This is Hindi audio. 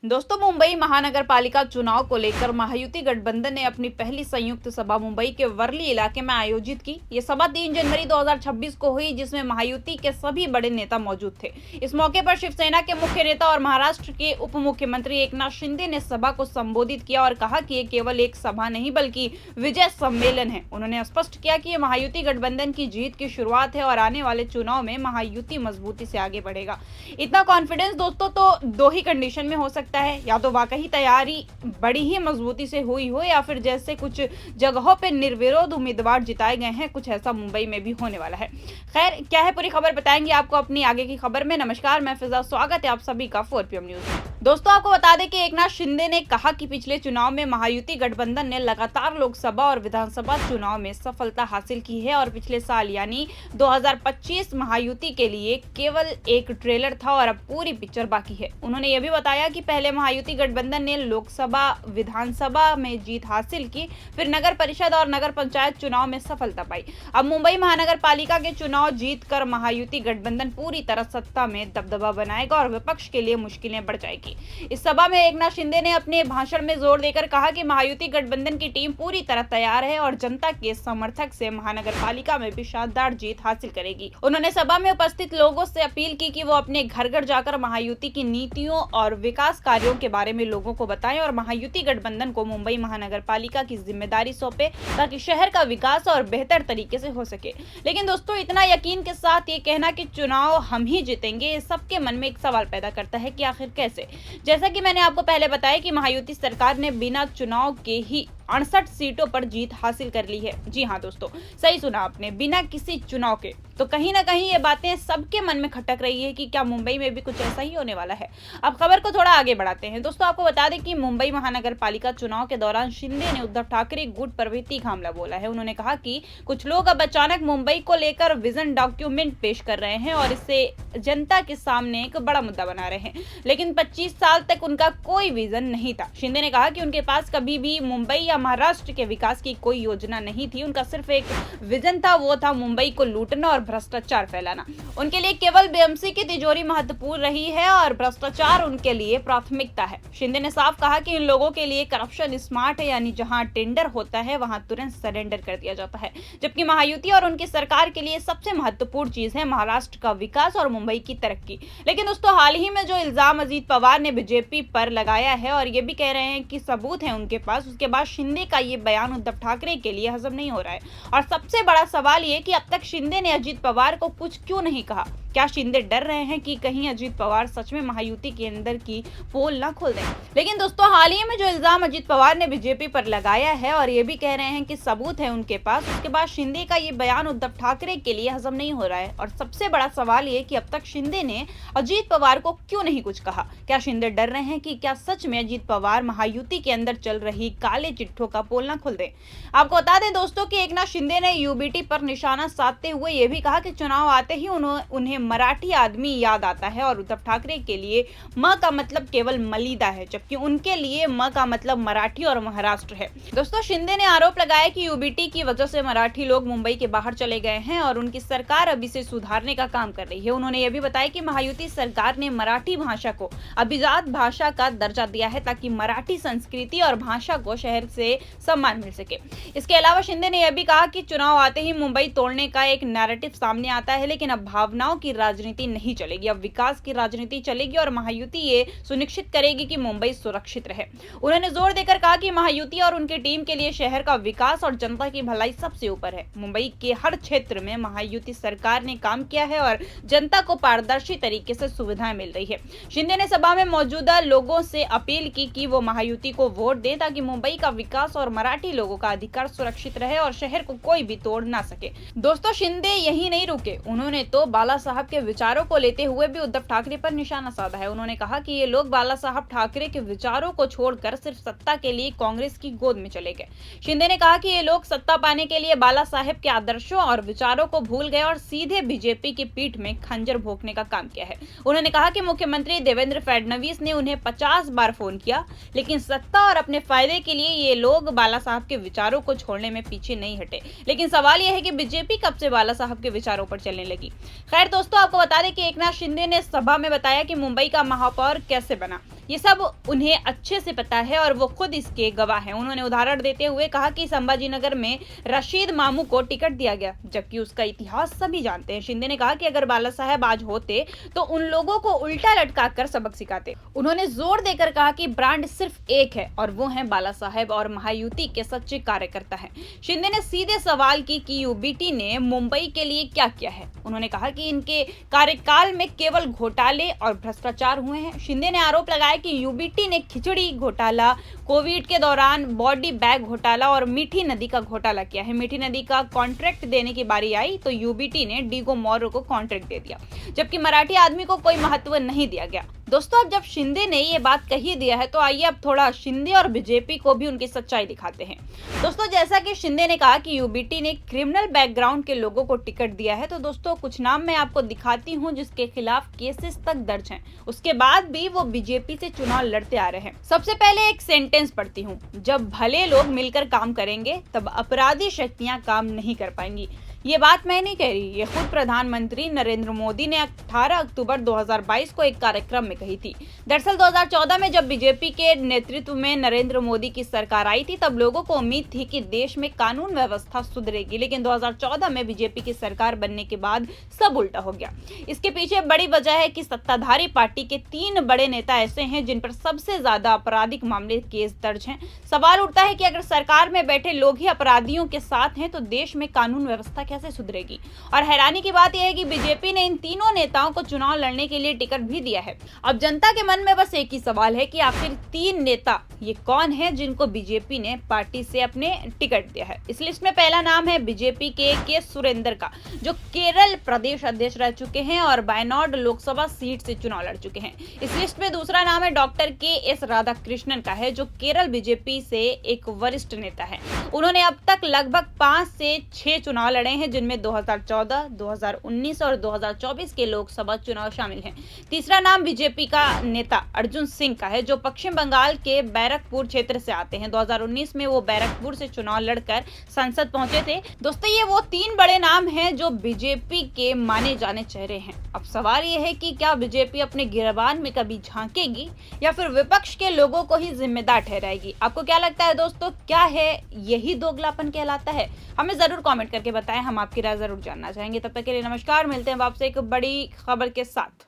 दोस्तों, मुंबई महानगर पालिका चुनाव को लेकर महायुति गठबंधन ने अपनी पहली संयुक्त सभा मुंबई के वर्ली इलाके में आयोजित की। ये सभा 3 जनवरी 2026 को हुई, जिसमें महायुति के सभी बड़े नेता मौजूद थे। इस मौके पर शिवसेना के मुख्य नेता और महाराष्ट्र के उप मुख्यमंत्री एकनाथ शिंदे ने सभा को संबोधित किया और कहा कि ये केवल एक सभा नहीं बल्कि विजय सम्मेलन है। उन्होंने स्पष्ट किया कि ये महायुति गठबंधन की जीत की शुरुआत है और आने वाले चुनाव में महायुति मजबूती से आगे बढ़ेगा। इतना कॉन्फिडेंस दोस्तों तो दो ही कंडीशन में हो सकता है, या तो वाकई तैयारी बड़ी ही मजबूती से हुई हो, या फिर जैसे कुछ जगहों पे निर्विरोध उम्मीदवार जिताए गए हैं, कुछ ऐसा मुंबई में भी होने वाला है। खैर, क्या है पूरी खबर बताएंगे आपको अपनी आगे की खबर में। नमस्कार, मैं फिजा, स्वागत है आप सभी का 4PM न्यूज में। दोस्तों, आपको बता दें कि एकनाथ शिंदे ने कहा कि पिछले चुनाव में महायुति गठबंधन ने लगातार लोकसभा और विधानसभा चुनाव में सफलता हासिल की है और पिछले साल यानी 2025 महायुति के लिए केवल एक ट्रेलर था और अब पूरी पिक्चर बाकी है। उन्होंने यह भी बताया कि पहले महायुति गठबंधन ने लोकसभा विधानसभा में जीत हासिल की, फिर नगर परिषद और नगर पंचायत चुनाव में सफलता पाई। अब मुंबई महानगर पालिका के चुनाव जीतकर महायुति गठबंधन पूरी तरह सत्ता में दबदबा बनाएगा और विपक्ष के लिए मुश्किलें बढ़ जाएगी। इस सभा में एकनाथ शिंदे ने अपने भाषण में जोर देकर कहा कि महायुति गठबंधन की टीम पूरी तरह तैयार है और जनता के समर्थक से महानगर पालिका में भी शानदार जीत हासिल करेगी। उन्होंने सभा में उपस्थित लोगों से अपील की कि वो अपने घर घर जाकर महायुति की नीतियों और विकास कार्यों के बारे में लोगों को बताएं और महायुति गठबंधन को मुंबई महानगर पालिका की जिम्मेदारी सौंपे ताकि शहर का विकास और बेहतर तरीके से हो सके। लेकिन दोस्तों, इतना यकीन के साथ ये कहना कि चुनाव हम ही जीतेंगे, सबके मन में एक सवाल पैदा करता है कि आखिर कैसे। जैसा कि मैंने आपको पहले बताया कि महायुति सरकार ने बिना चुनाव के ही 68 सीटों पर जीत हासिल कर ली है। जी हाँ दोस्तों, सही सुना आपने, बिना किसी चुनाव के। तो कहीं ना कहीं ये बातें सबके मन में खटक रही है कि क्या मुंबई में भी कुछ ऐसा ही होने वाला है। अब खबर को थोड़ा आगे बढ़ाते हैं। दोस्तों, आपको बता दें कि मुंबई महानगर पालिका चुनाव के दौरान शिंदे ने उद्धव ठाकरे गुट पर भी तीखा हमला बोला है। उन्होंने कहा कि कुछ लोग अब अचानक मुंबई को लेकर विजन डॉक्यूमेंट पेश कर रहे हैं और इससे जनता के सामने एक बड़ा मुद्दा बना रहे हैं, लेकिन 25 साल तक उनका कोई विजन नहीं था। शिंदे ने कहा कि उनके पास कभी भी मुंबई या महाराष्ट्र के विकास की कोई योजना नहीं थी। उनका सिर्फ एक विजन था, वो था मुंबई को लूटना और भ्रष्टाचार फैलाना। उनके लिए केवल बीएमसी की तिजोरी महत्वपूर्ण रही है और भ्रष्टाचार उनके लिए प्राथमिकता है। शिंदे ने साफ कहा कि इन लोगों के लिए करप्शन स्मार्ट है, यानी जहां टेंडर होता है वहां तुरंत सरेंडर कर दिया जाता है, जबकि महायुति और उनकी सरकार के लिए सबसे महत्वपूर्ण चीज है महाराष्ट्र का विकास और मुंबई की तरक्की। लेकिन दोस्तों, हाल ही में जो इल्जाम अजीत पवार ने बीजेपी पर लगाया है और ये भी कह रहे हैं कि सबूत है उनके पास, उसके बाद शिंदे का ये बयान उद्धव ठाकरे के लिए हजम नहीं हो रहा है। और सबसे बड़ा सवाल ये कि अब तक शिंदे ने अजीत पवार को कुछ क्यों नहीं कहा। क्या शिंदे डर रहे हैं कि कहीं अजीत पवार सच में महायुति के अंदर की पोल ना खोल दें। लेकिन दोस्तों, हाल ही में जो इल्जाम अजीत पवार ने बीजेपी पर लगाया है और ये भी कह रहे हैं कि सबूत है उनके पास, उसके बाद शिंदे का ये बयान उद्धव ठाकरे के लिए हजम नहीं हो रहा है। और सबसे बड़ा सवाल ये कि अब तक शिंदे ने अजीत पवार को क्यों नहीं कुछ कहा। क्या शिंदे डर रहे हैं कि क्या सच में अजीत पवार महायुति के अंदर चल रही काले चिट्ठों का पोल ना खोल दे। आपको बता दें दोस्तों कि एकनाथ शिंदे ने यूबीटी पर निशाना साधते हुए ये भी कहा कि चुनाव आते ही उन्हें मराठी आदमी याद आता है और उद्धव ठाकरे के लिए म का मतलब केवल मलिदा है, जबकि उनके लिए म का मतलब मराठी और महाराष्ट्र है। दोस्तों, शिंदे ने आरोप लगाया कि यूबीटी की वजह से मराठी लोग मुंबई के बाहर चले गए हैं और उनकी सरकार अब इसे सुधारने का काम कर रही है। उन्होंने यह भी बताया कि महायुति सरकार ने मराठी भाषा को अभिजात भाषा का दर्जा दिया है ताकि मराठी संस्कृति और भाषा को शहर से सम्मान मिल सके। इसके अलावा शिंदे ने यह भी कहा कि चुनाव आते ही मुंबई तोड़ने का एक नैरेटिव सामने आता है, लेकिन अब भावनाओं की राजनीति नहीं चलेगी, अब विकास की राजनीति चलेगी और महायुति ये सुनिश्चित करेगी कि मुंबई सुरक्षित रहे। उन्होंने जोर देकर कहा कि महायुति और उनकी टीम के लिए शहर का विकास और जनता की भलाई सबसे ऊपर है। मुंबई के हर क्षेत्र में महायुति सरकार ने काम किया है और जनता को पारदर्शी तरीके से सुविधाएं मिल रही है। शिंदे ने सभा में मौजूदा लोगों से अपील की कि वो महायुति को वोट दें ताकि मुंबई का विकास और मराठी लोगों का अधिकार सुरक्षित रहे और शहर को कोई भी तोड़ ना सके। दोस्तों, शिंदे यही नहीं रुके, उन्होंने तो बाला साहब के विचारों को लेते हुए भी उद्धव ठाकरे पर निशाना साधा है। उन्होंने कहा कि ये लोग बाला साहब ठाकरे के विचारों को छोड़कर सिर्फ सत्ता के लिए कांग्रेस की गोद में चले गए। शिंदे ने कहा कि ये लोग सत्ता पाने के लिए बाला साहब के आदर्शों और विचारों को भूल गए और सीधे बीजेपी की पीठ में खंजर भोंकने का काम किया है। उन्होंने कहा कि मुख्यमंत्री देवेंद्र फडणवीस ने उन्हें 50 बार फोन किया, लेकिन सत्ता और अपने फायदे के लिए ये लोग बाला साहब के विचारों को छोड़ने में पीछे नहीं हटे। लेकिन सवाल यह है कि बीजेपी कब से बाला साहब के विचारों पर चलने लगी। खैर दोस्तों, आपको बता दें कि एकनाथ शिंदे ने सभा में बताया कि मुंबई का महापौर कैसे बना। ये सब उन्हें अच्छे से पता है और वो खुद इसके गवाह हैं। उन्होंने उदाहरण देते हुए कहा कि संभाजीनगर में रशीद मामू को टिकट दिया गया, जबकि उसका इतिहास सभी जानते हैं। शिंदे ने कहा कि अगर बाला साहेब आज होते तो उन लोगों को उल्टा लटका कर सबक सिखाते। उन्होंने जोर देकर कहा कि ब्रांड सिर्फ एक है और वो है बाला साहेब और महायुति के सच्चे कार्यकर्ता हैं। शिंदे ने सीधे सवाल की कि यूबीटी ने मुंबई के लिए क्या किया है। उन्होंने कहा कि इनके कार्यकाल में केवल घोटाले और भ्रष्टाचार हुए हैं। शिंदे ने आरोप लगाया कि यूबीटी ने खिचड़ी घोटाला, कोविड के दौरान बॉडी बैग घोटाला और मीठी नदी का घोटाला किया है। मीठी नदी का कॉन्ट्रैक्ट देने की बारी आई तो यूबीटी ने डीगो मौर्य को कॉन्ट्रैक्ट दे दिया, जबकि मराठी आदमी को कोई महत्व नहीं दिया गया। दोस्तों, अब जब शिंदे ने ये बात कही दिया है तो आइए अब थोड़ा शिंदे और बीजेपी को भी उनकी सच्चाई दिखाते हैं। दोस्तों, जैसा कि शिंदे ने कहा कि यूबीटी ने क्रिमिनल बैकग्राउंड के लोगों को टिकट दिया है, तो दोस्तों कुछ नाम मैं आपको दिखाती हूं जिसके खिलाफ केसेस तक दर्ज हैं। उसके बाद भी वो बीजेपी से चुनाव लड़ते आ रहे हैं। सबसे पहले एक सेंटेंस पढ़ती हूँ, जब भले लोग मिलकर काम करेंगे तब अपराधी शक्तियां काम नहीं कर पाएंगी। ये बात मैं नहीं कह रही, ये खुद प्रधानमंत्री नरेंद्र मोदी ने 18 अक्टूबर 2022 को एक कार्यक्रम में कही थी। दरअसल 2014 में जब बीजेपी के नेतृत्व में नरेंद्र मोदी की सरकार आई थी, तब लोगों को उम्मीद थी कि देश में कानून व्यवस्था सुधरेगी, लेकिन 2014 में बीजेपी की सरकार बनने के बाद सब उल्टा हो गया। इसके पीछे बड़ी वजह है कि सत्ताधारी पार्टी के 3 बड़े नेता ऐसे हैं जिन पर सबसे ज्यादा आपराधिक मामले केस दर्ज हैं। सवाल उठता है कि अगर सरकार में बैठे लोग ही अपराधियों के साथ हैं तो देश में कानून व्यवस्था कैसे सुधरेगी। और हैरानी की बात यह है कि बीजेपी ने इन तीनों नेताओं को चुनाव लड़ने के लिए टिकट भी दिया है। अब जनता के मन में बस एक ही सवाल है कि आखिर 3 नेता ये कौन है जिनको बीजेपी ने पार्टी से अपने टिकट दिया है। इस लिस्ट में पहला नाम है बीजेपी के सुरेंद्र का, जो केरल प्रदेश अध्यक्ष रह चुके हैं और वायनाड लोकसभा सीट से चुनाव लड़ चुके हैं। इस लिस्ट में दूसरा नाम है डॉक्टर के.एस. राधाकृष्णन का है, जो केरल बीजेपी से एक वरिष्ठ नेता है। उन्होंने अब तक लगभग 5 से 6 चुनाव लड़े हैं, जिनमें 2014, 2019 और 2024 के लोकसभा चुनाव शामिल हैं। तीसरा नाम बीजेपी का नेता अर्जुन सिंह का है, जो पश्चिम बंगाल के बैरकपुर क्षेत्र से आते हैं। 2019 में वो बैरकपुर से चुनाव लड़कर संसद पहुंचे थे। दोस्तों, ये वो 3 बड़े नाम हैं जो बीजेपी के माने जाने चेहरे हैं। अब सवाल ये है कि क्या बीजेपी अपने गिरबान में कभी झांकेगी या फिर विपक्ष के लोगों को ही जिम्मेदार ठहराएगी? आपको क्या लगता है दोस्तों, क्या है यही दोगलापन कहलाता है? हमें जरूर कमेंट करके बताएं, हम आपकी राय जरूर जानना चाहेंगे। तब तक के लिए नमस्कार, मिलते हैं आपसे एक बड़ी खबर के साथ।